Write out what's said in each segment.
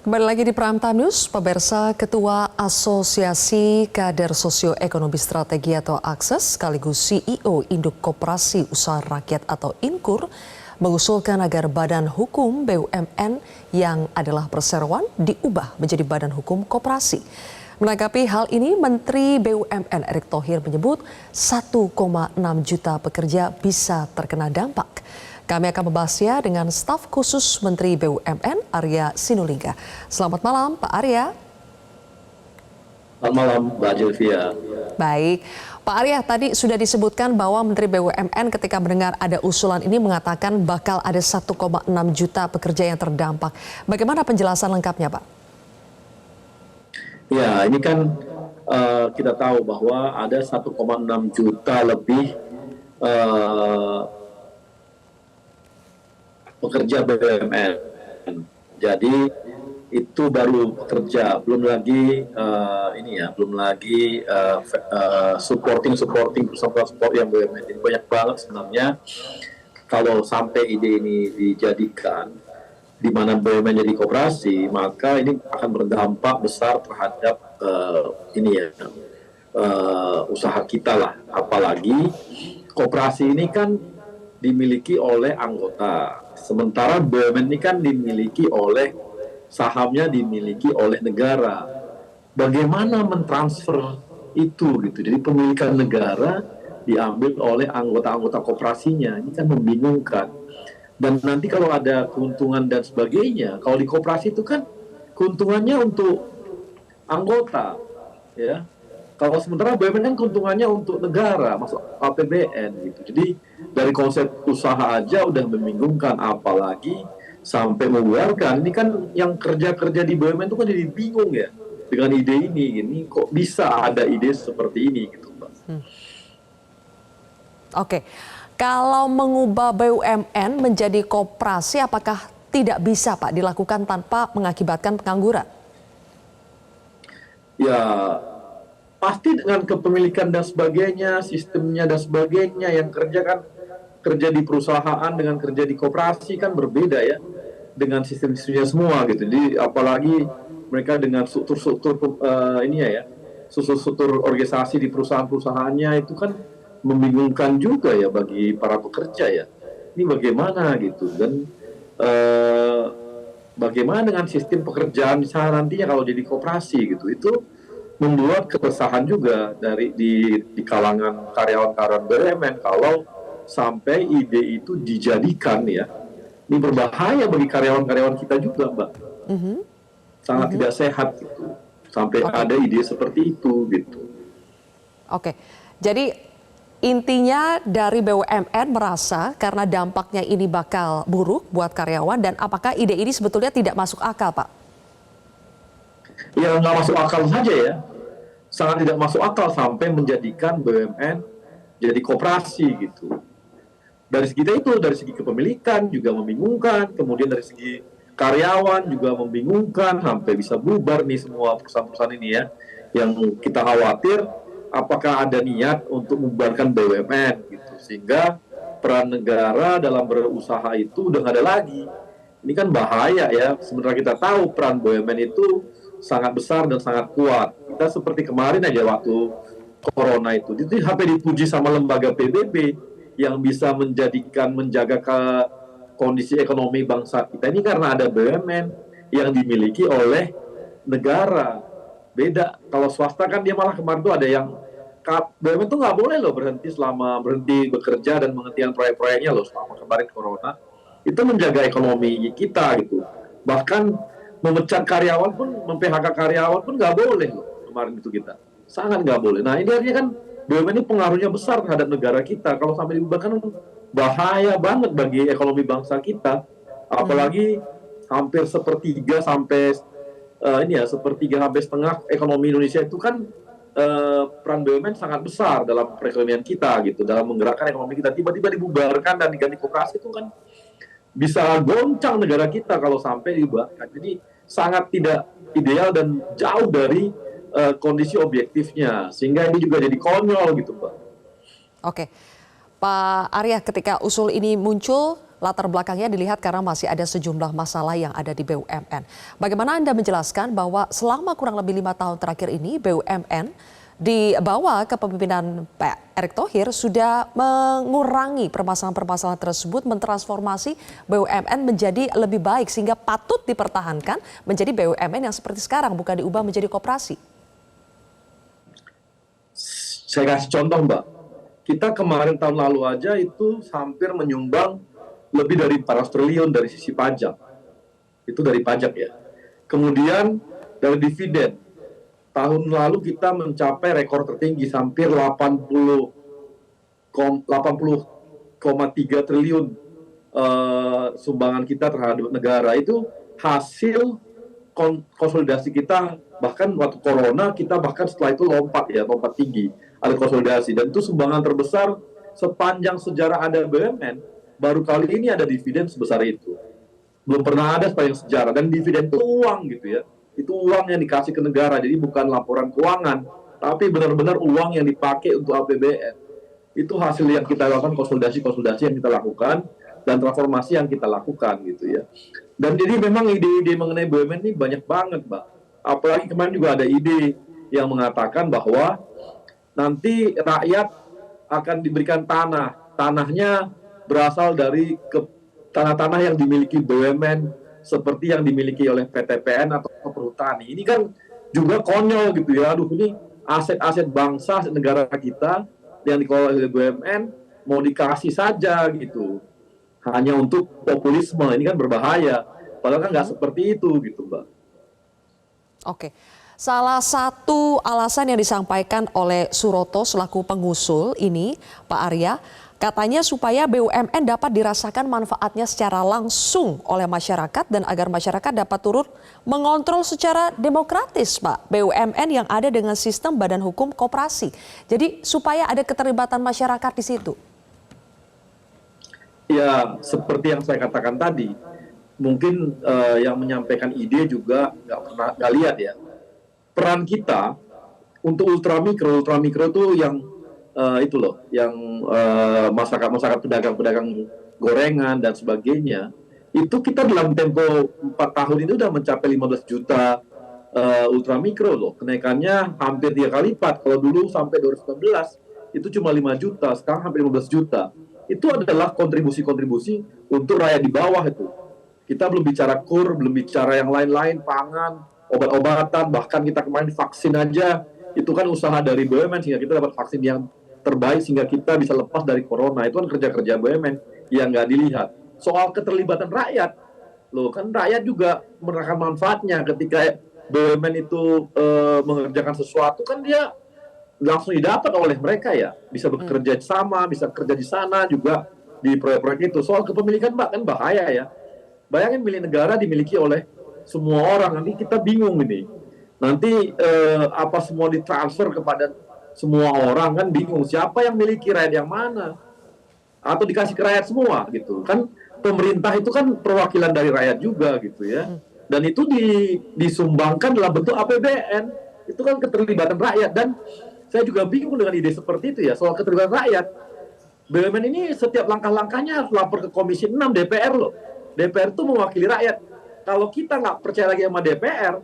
Kembali lagi di Prime Time News, pemirsa. Ketua Asosiasi Kader Sosioekonomi Strategi atau AKSES sekaligus CEO Induk Koperasi Usaha Rakyat atau INKUR mengusulkan agar Badan Hukum BUMN yang adalah perseroan diubah menjadi Badan Hukum Koperasi. Menanggapi hal ini, Menteri BUMN Erick Thohir menyebut 1,6 juta pekerja bisa terkena dampak. Kami akan membahasnya dengan staf khusus Menteri BUMN Arya Sinulinga. Selamat malam Pak Arya. Selamat malam Mbak Jilvia. Baik, Pak Arya, tadi sudah disebutkan bahwa Menteri BUMN ketika mendengar ada usulan ini mengatakan bakal ada 1,6 juta pekerja yang terdampak. Bagaimana penjelasan lengkapnya Pak? Ya, ini kan kita tahu bahwa ada 1,6 juta lebih pekerja BUMN. Jadi itu baru pekerja, belum lagi supporting perusahaan support yang BUMN. Jadi banyak banget sebenarnya kalau sampai ide ini dijadikan di mana BUMN jadi koperasi, maka ini akan berdampak besar terhadap usaha kita lah. Apalagi koperasi ini kan dimiliki oleh anggota. Sementara BUMN ini kan dimiliki oleh sahamnya dimiliki oleh negara. Bagaimana mentransfer itu gitu. Jadi pemilikan negara diambil oleh anggota-anggota koperasinya. Ini kan membingungkan. Dan nanti kalau ada keuntungan dan sebagainya, kalau di koperasi itu kan keuntungannya untuk anggota, ya. Kalau sementara BUMN kan keuntungannya untuk negara, masuk APBN gitu. Jadi dari konsep usaha aja udah membingungkan, apalagi sampai mengeluarkan. Ini kan yang kerja-kerja di BUMN itu kan jadi bingung ya dengan ide ini kok bisa ada ide seperti ini gitu, Pak. Oke, kalau mengubah BUMN menjadi koperasi, apakah tidak bisa Pak dilakukan tanpa mengakibatkan pengangguran? Ya, pasti dengan kepemilikan dan sebagainya, sistemnya dan sebagainya, yang kerja di perusahaan dengan kerja di koperasi kan berbeda ya, dengan sistem-sistemnya semua gitu. Jadi apalagi mereka dengan struktur struktur organisasi di perusahaan-perusahaannya itu kan membingungkan juga ya bagi para pekerja ya. Ini bagaimana gitu, dan bagaimana dengan sistem pekerjaan misalnya nantinya kalau jadi koperasi gitu, itu membuat keresahan juga di kalangan karyawan-karyawan BUMN kalau sampai ide itu dijadikan ya. Ini berbahaya bagi karyawan-karyawan kita juga, Mbak. Sangat tidak sehat gitu. Sampai ada ide seperti itu gitu. Oke. Jadi intinya dari BUMN merasa karena dampaknya ini bakal buruk buat karyawan, dan apakah ide ini sebetulnya tidak masuk akal, Pak? Ya nggak masuk akal saja ya, sangat tidak masuk akal sampai menjadikan BUMN jadi koperasi gitu. Dari segi kepemilikan juga membingungkan, kemudian dari segi karyawan juga membingungkan, sampai bisa bubar nih semua perusahaan-perusahaan ini ya. Yang kita khawatir apakah ada niat untuk membubarkan BUMN gitu, sehingga peran negara dalam berusaha itu udah nggak ada lagi. Ini kan bahaya ya. Sebenarnya kita tahu peran BUMN itu sangat besar dan sangat kuat. Kita seperti kemarin aja waktu corona itu sampai dipuji sama lembaga PBB yang bisa menjaga kondisi ekonomi bangsa kita ini karena ada BUMN yang dimiliki oleh negara. Beda kalau swasta kan dia malah kemarin tuh ada yang BUMN tuh nggak boleh loh berhenti bekerja dan menghentikan proyek-proyeknya loh selama kemarin corona. Itu menjaga ekonomi kita gitu. Bahkan memecat karyawan pun, mem-PHK karyawan pun nggak boleh loh kemarin itu kita. Sangat nggak boleh. Nah ini artinya kan BUMN ini pengaruhnya besar terhadap negara kita. Kalau sampai dibubarkan bahaya banget bagi ekonomi bangsa kita. Apalagi hampir sepertiga sampai setengah ekonomi Indonesia itu kan peran BUMN sangat besar dalam perekonomian kita gitu, dalam menggerakkan ekonomi kita. Tiba-tiba dibubarkan dan diganti koperasi itu kan bisa goncang negara kita kalau sampai dibubarkan. Jadi sangat tidak ideal dan jauh dari kondisi objektifnya, sehingga ini juga jadi konyol gitu, Pak. Oke, Pak Arya, ketika usul ini muncul, Latar belakangnya dilihat karena masih ada sejumlah masalah yang ada di BUMN. Bagaimana Anda menjelaskan bahwa selama kurang lebih 5 tahun terakhir ini BUMN di bawah kepemimpinan Pak Erick Thohir sudah mengurangi permasalahan-permasalahan tersebut, mentransformasi BUMN menjadi lebih baik sehingga patut dipertahankan menjadi BUMN yang seperti sekarang, bukan diubah menjadi koperasi? Saya kasih contoh, Mbak. Kita kemarin tahun lalu aja itu hampir menyumbang lebih dari 400 triliun dari sisi pajak. Itu dari pajak ya. Kemudian dari dividen. Tahun lalu kita mencapai rekor tertinggi hampir 80,3 triliun sumbangan kita terhadap negara. Itu hasil konsolidasi kita, bahkan waktu corona kita bahkan setelah itu lompat tinggi, ada konsolidasi, dan itu sumbangan terbesar sepanjang sejarah ada BUMN. Baru kali ini ada dividen sebesar itu, belum pernah ada sepanjang sejarah. Dan dividen itu uang gitu ya, itu uang yang dikasih ke negara, jadi bukan laporan keuangan, tapi benar-benar uang yang dipakai untuk APBN. Itu hasil yang kita lakukan, konsolidasi yang kita lakukan, dan transformasi yang kita lakukan gitu ya. Dan jadi memang ide-ide mengenai BUMN ini banyak banget, Mbak. Apalagi kemarin juga ada ide yang mengatakan bahwa nanti rakyat akan diberikan tanah. Tanahnya berasal dari tanah-tanah yang dimiliki BUMN seperti yang dimiliki oleh PTPN atau Perhutani. Ini kan juga konyol gitu ya. Aduh, ini aset-aset bangsa, aset negara kita yang dikelola oleh BUMN mau dikasih saja gitu. Hanya untuk populisme, ini kan berbahaya. Padahal kan nggak seperti itu gitu, Mbak. Oke, salah satu alasan yang disampaikan oleh Suroto selaku pengusul ini, Pak Arya, katanya supaya BUMN dapat dirasakan manfaatnya secara langsung oleh masyarakat dan agar masyarakat dapat turut mengontrol secara demokratis, Pak, BUMN yang ada dengan sistem badan hukum koperasi. Jadi supaya ada keterlibatan masyarakat di situ. Ya, seperti yang saya katakan tadi, mungkin yang menyampaikan ide juga nggak lihat ya. Peran kita untuk ultramikro itu yang itu loh, yang masyarakat pedagang gorengan dan sebagainya. Itu kita dalam tempo 4 tahun itu sudah mencapai 15 juta ultramikro loh. Kenaikannya hampir 3 kali lipat. Kalau dulu sampai 2019 itu cuma 5 juta, sekarang hampir 15 juta. Itu adalah kontribusi-kontribusi untuk rakyat di bawah itu. Kita belum bicara kur, belum bicara yang lain-lain, pangan, obat-obatan, bahkan kita kemarin vaksin aja, itu kan usaha dari BUMN sehingga kita dapat vaksin yang terbaik sehingga kita bisa lepas dari corona. Itu kan kerja-kerja BUMN yang nggak dilihat. Soal keterlibatan rakyat, loh kan rakyat juga merasakan manfaatnya ketika BUMN itu mengerjakan sesuatu, kan dia langsung didapat oleh mereka ya, bisa bekerja sama, bisa kerja di sana juga di proyek-proyek itu. Soal kepemilikan, Mbak, kan bahaya ya. Bayangin milik negara dimiliki oleh semua orang, nanti kita bingung ini. Nanti apa semua ditransfer kepada semua orang, kan bingung siapa yang miliki, rakyat yang mana, atau dikasih ke rakyat semua gitu. Kan pemerintah itu kan perwakilan dari rakyat juga gitu ya. Dan itu disumbangkan dalam bentuk APBN. Itu kan keterlibatan rakyat. Dan saya juga bingung dengan ide seperti itu ya, soal keterlibatan rakyat. BUMN ini setiap langkah-langkahnya harus lapor ke Komisi 6 DPR loh. DPR itu mewakili rakyat. Kalau kita nggak percaya lagi sama DPR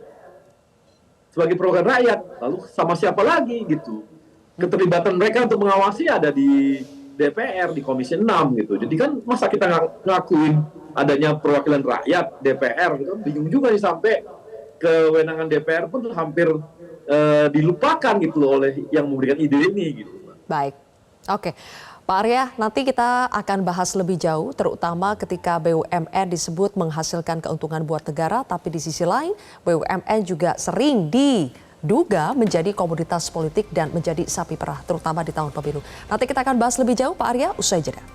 sebagai perwakilan rakyat, lalu sama siapa lagi gitu? Keterlibatan mereka untuk mengawasi ada di DPR, di Komisi 6 gitu. Jadi kan masa kita nggak ngakuin adanya perwakilan rakyat DPR gitu? Bingung juga nih, sampai kewenangan DPR pun hampir dilupakan gitu loh oleh yang memberikan ide ini gitu. Baik, oke. Pak Arya, nanti kita akan bahas lebih jauh, terutama ketika BUMN disebut menghasilkan keuntungan buat negara, tapi di sisi lain BUMN juga sering diduga menjadi komoditas politik dan menjadi sapi perah, terutama di tahun pemilu. Nanti kita akan bahas lebih jauh, Pak Arya, usai jeda.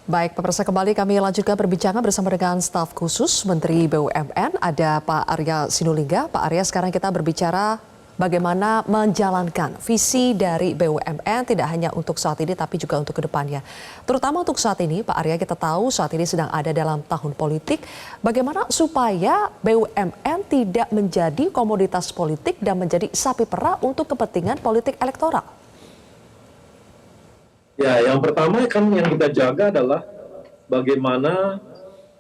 Baik, pemirsa, kembali kami lanjutkan perbincangan bersama dengan staf khusus Menteri BUMN, ada Pak Arya Sinulinga. Pak Arya, sekarang kita berbicara bagaimana menjalankan visi dari BUMN tidak hanya untuk saat ini tapi juga untuk kedepannya. Terutama untuk saat ini, Pak Arya, kita tahu saat ini sedang ada dalam tahun politik. Bagaimana supaya BUMN tidak menjadi komoditas politik dan menjadi sapi perah untuk kepentingan politik elektoral? Ya, yang pertama kan yang kita jaga adalah bagaimana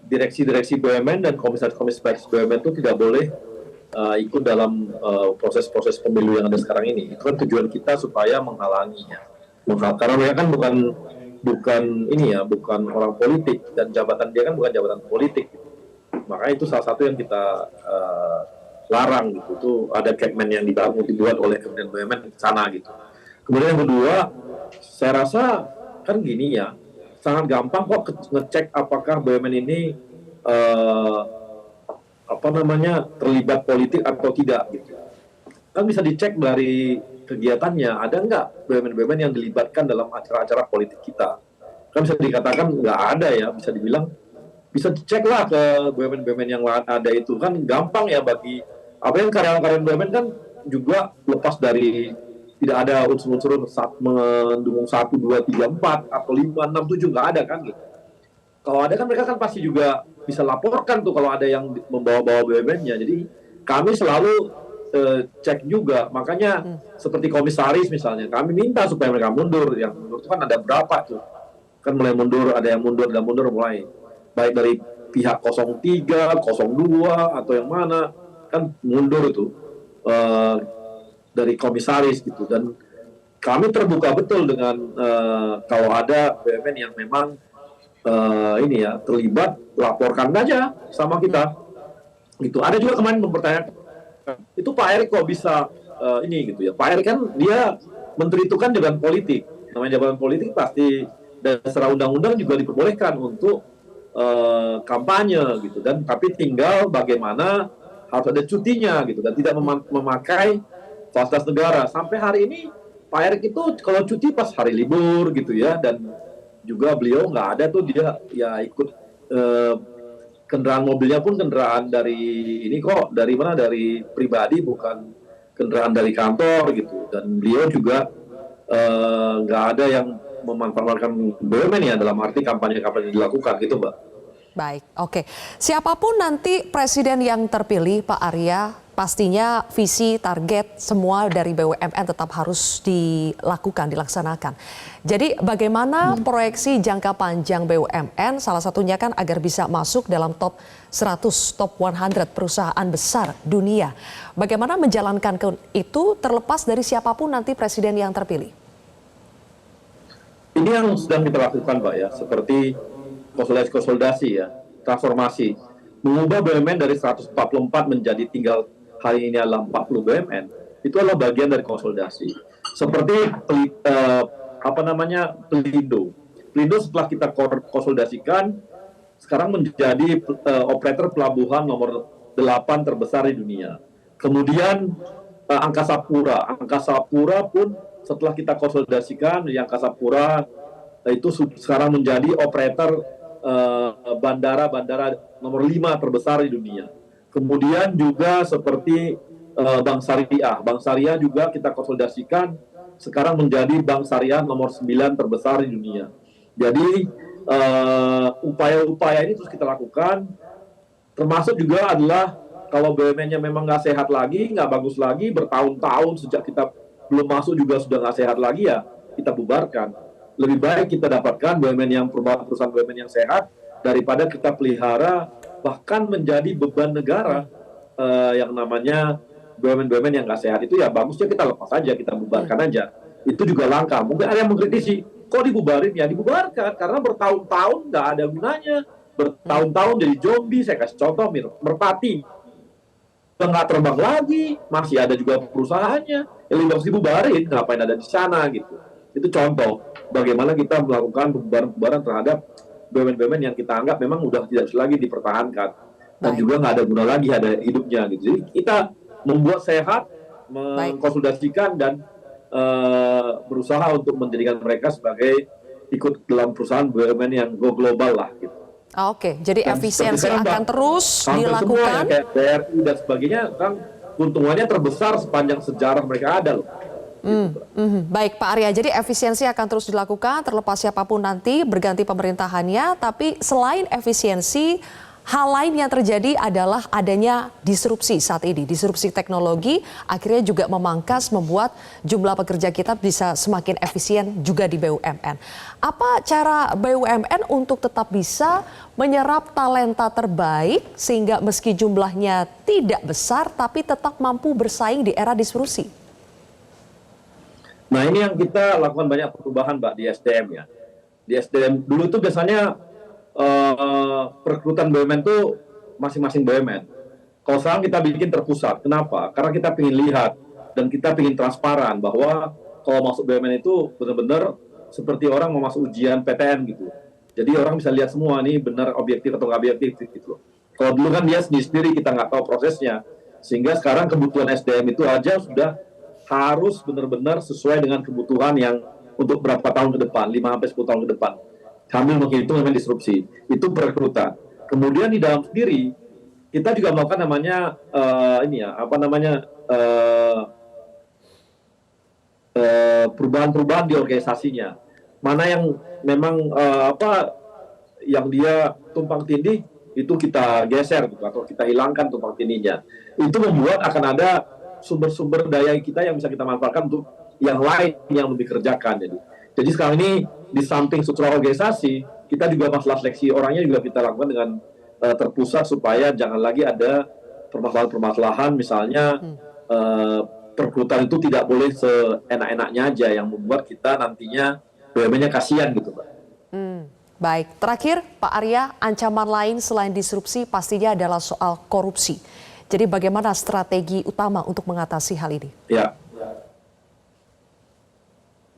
direksi-direksi BUMN dan komisaris-komisaris BUMN itu tidak boleh ikut dalam proses-proses pemilu yang ada sekarang ini. Itu kan tujuan kita supaya menghalanginya. Karena mereka kan bukan orang politik, dan jabatan dia kan bukan jabatan politik. Makanya itu salah satu yang kita larang gitu. Itu ada Kekmen yang dibuat oleh Kementerian BUMN di sana gitu. Kemudian yang kedua, saya rasa kan gini ya, sangat gampang kok ngecek apakah BUMN ini terlibat politik atau tidak gitu. Kan bisa dicek dari kegiatannya, ada nggak BUMN-BUMN yang dilibatkan dalam acara-acara politik kita. Kan bisa dikatakan nggak ada ya, bisa dibilang, bisa dicek lah ke BUMN-BUMN yang ada itu. Kan gampang ya bagi, apa yang karyawan-karyawan BUMN kan juga lepas dari tidak ada unsur-unsur mendukung 1, 2, 3, 4 atau 5, 6, 7, nggak ada kan gitu. Kalau ada kan mereka kan pasti juga bisa laporkan tuh kalau ada yang membawa-bawa BUMN-nya. Jadi kami selalu cek juga, makanya seperti komisaris misalnya, kami minta supaya mereka mundur. Yang mundur itu kan ada berapa tuh, kan mulai mundur, ada yang mundur dan mundur mulai, baik dari pihak 03, 02 atau yang mana, kan mundur itu dari komisaris gitu. Dan kami terbuka betul dengan kalau ada BUMN yang memang terlibat, laporkan aja sama kita gitu. Ada juga kemarin mempertanyakan, itu Pak Erick kok bisa ini gitu ya. Pak Erick kan dia menteri itu kan jabatan politik, namanya jabatan politik pasti dan secara undang-undang juga diperbolehkan untuk kampanye gitu, dan tapi tinggal bagaimana harus ada cutinya gitu, dan tidak memakai fasilitas negara. Sampai hari ini Pak Erick itu kalau cuti pas hari libur gitu ya, dan juga beliau nggak ada tuh, dia ya ikut kendaraan mobilnya pun kendaraan dari ini kok, dari mana, dari pribadi, bukan kendaraan dari kantor gitu. Dan beliau juga nggak ada yang memanfaatkan BUMN ya dalam arti kampanye-kampanye dilakukan gitu, Mbak. Baik, oke. Siapapun nanti presiden yang terpilih, Pak Arya, pastinya visi, target, semua dari BUMN tetap harus dilakukan, dilaksanakan. Jadi bagaimana proyeksi jangka panjang BUMN, salah satunya kan agar bisa masuk dalam top 100, top 100 perusahaan besar dunia. Bagaimana menjalankan itu terlepas dari siapapun nanti presiden yang terpilih? Ini yang sedang kita lakukan, Pak ya, seperti konsolidasi ya, transformasi. Mengubah BUMN dari 144 menjadi tinggal hari ini adalah 40 BUMN, itu adalah bagian dari konsolidasi. Seperti Pelindo. Pelindo setelah kita konsolidasikan, sekarang menjadi operator pelabuhan nomor 8 terbesar di dunia. Kemudian Angkasa Pura pun setelah kita konsolidasikan, di Angkasa Pura itu sekarang menjadi operator bandara nomor 5 terbesar di dunia. Kemudian juga seperti Bank Syariah. Bank Syariah juga kita konsolidasikan, sekarang menjadi Bank Syariah nomor 9 terbesar di dunia. Jadi upaya-upaya ini terus kita lakukan, termasuk juga adalah kalau BUMN-nya memang nggak sehat lagi, nggak bagus lagi, bertahun-tahun sejak kita belum masuk juga sudah nggak sehat lagi, ya kita bubarkan. Lebih baik kita dapatkan perusahaan BUMN yang sehat daripada kita pelihara bahkan menjadi beban negara yang namanya BUMN yang nggak sehat. Itu ya bagusnya kita lepas aja, kita bubarkan aja. Itu juga langkah. Mungkin ada yang mengkritisi, kok dibubarin? Ya dibubarkan karena bertahun-tahun nggak ada gunanya. Bertahun-tahun jadi zombie. Saya kasih contoh, Merpati nggak terbang lagi, masih ada juga perusahaannya. Yang lebih bagus dibubarin, ngapain ada di sana gitu. Itu contoh bagaimana kita melakukan pembubaran terhadap BUMN yang kita anggap memang udah tidak lagi dipertahankan dan juga nggak ada guna lagi ada hidupnya gitu. Jadi kita membuat sehat, mengkonsolidasikan dan berusaha untuk menjadikan mereka sebagai ikut dalam perusahaan BUMN yang go global lah gitu. Oke, jadi dan efisiensi akan terus dilakukan. Kayak BRI dan sebagainya kan keuntungannya terbesar sepanjang sejarah mereka ada loh. Baik Pak Arya, jadi efisiensi akan terus dilakukan terlepas siapapun nanti berganti pemerintahannya, tapi selain efisiensi Hal lain yang terjadi adalah adanya disrupsi saat ini. Disrupsi teknologi akhirnya juga membuat jumlah pekerja kita bisa semakin efisien juga di BUMN. Apa cara BUMN untuk tetap bisa menyerap talenta terbaik sehingga meski jumlahnya tidak besar tapi tetap mampu bersaing di era disrupsi? Nah, ini yang kita lakukan banyak perubahan, Mbak, di SDM ya. Di SDM dulu tuh biasanya perekrutan BUMN itu masing-masing BUMN. Kalau sekarang kita bikin terpusat. Kenapa? Karena kita ingin lihat dan kita ingin transparan bahwa kalau masuk BUMN itu benar-benar seperti orang mau masuk ujian PTN gitu. Jadi orang bisa lihat semua nih benar objektif atau nggak objektif gitu. Kalau dulu kan dia sendiri kita nggak tahu prosesnya. Sehingga sekarang kebutuhan SDM itu aja sudah harus benar-benar sesuai dengan kebutuhan yang untuk berapa tahun ke depan, 5-10 tahun ke depan. Sambil menghitung namanya disrupsi, itu perekrutan. Kemudian di dalam sendiri kita juga melakukan namanya perubahan-perubahan di organisasinya. Mana yang memang yang dia tumpang tindih itu kita geser gitu, atau kita hilangkan tumpang tindihnya. Itu membuat akan ada sumber-sumber daya kita yang bisa kita manfaatkan untuk yang lain yang lebih kerjakan. Jadi sekarang ini di samping struktur organisasi, kita juga masalah seleksi orangnya juga kita lakukan dengan terpusat supaya jangan lagi ada permasalahan-permasalahan misalnya perekrutan itu tidak boleh seenak-enaknya aja yang membuat kita nantinya BUMN-nya kasihan gitu, Mbak. Baik, terakhir Pak Arya, ancaman lain selain disrupsi pastinya adalah soal korupsi. Jadi bagaimana strategi utama untuk mengatasi hal ini? Ya.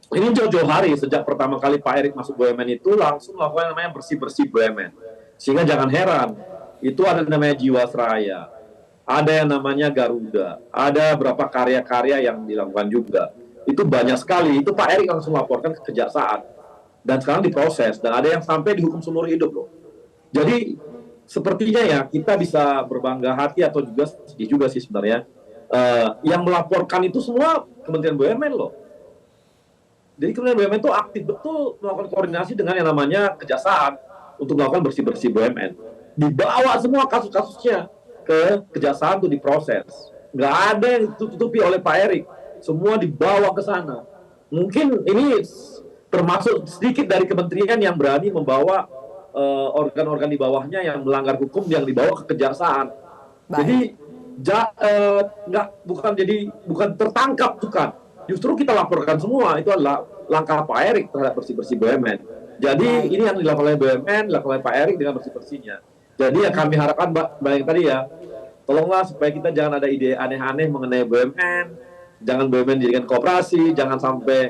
Ini jauh-jauh hari sejak pertama kali Pak Erick masuk BUMN itu langsung melakukan namanya bersih-bersih BUMN. Sehingga jangan heran, itu ada namanya Jiwasraya, ada yang namanya Garuda, ada beberapa karya-karya yang dilakukan juga. Itu banyak sekali, itu Pak Erick langsung laporkan ke kejaksaan. Dan sekarang diproses, dan ada yang sampai dihukum seumur hidup loh. Jadi sepertinya ya kita bisa berbangga hati atau juga sedih juga sih sebenarnya. Yang melaporkan itu semua Kementerian BUMN loh. Jadi Kementerian BUMN itu aktif betul melakukan koordinasi dengan yang namanya kejaksaan untuk melakukan bersih-bersih BUMN. Dibawa semua kasus-kasusnya ke kejaksaan untuk diproses. Nggak ada yang ditutupi oleh Pak Erick. Semua dibawa ke sana. Mungkin ini termasuk sedikit dari kementerian yang berani membawa organ-organ di bawahnya yang melanggar hukum yang dibawa ke kejaksaan. Baik. Jadi bukan tertangkap, bukan. Justru kita laporkan semua, itu adalah langkah Pak Erick terhadap bersih-bersih BUMN. Jadi ini yang dilakukan oleh BUMN, dilakukan oleh Pak Erick dengan bersih-bersihnya. Jadi yang kami harapkan Mbak yang tadi ya, tolonglah supaya kita jangan ada ide aneh-aneh mengenai BUMN, jangan BUMN dijadikan koperasi, jangan sampai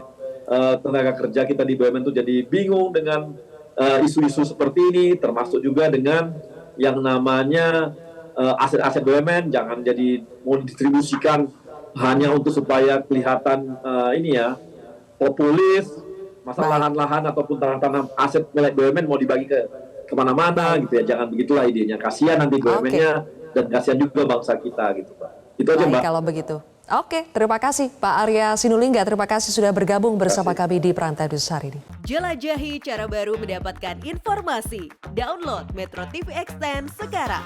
tenaga kerja kita di BUMN itu jadi bingung dengan isu-isu seperti ini, termasuk juga dengan yang namanya aset-aset BUMN, jangan jadi mau didistribusikan hanya untuk supaya kelihatan populis, masalah lahan-lahan ataupun tanah-tanah aset milik BUMN mau dibagi ke kemana-mana gitu ya, jangan begitulah idenya, kasihan nanti BUMN-nya dan kasihan juga bangsa kita gitu Pak. Itu aja Mbak. Kalau begitu. Oke, terima kasih Pak Arya Sinulinga, terima kasih sudah bergabung bersama kami di Prime News hari ini. Jelajahi cara baru mendapatkan informasi. Download Metro TV Extend sekarang.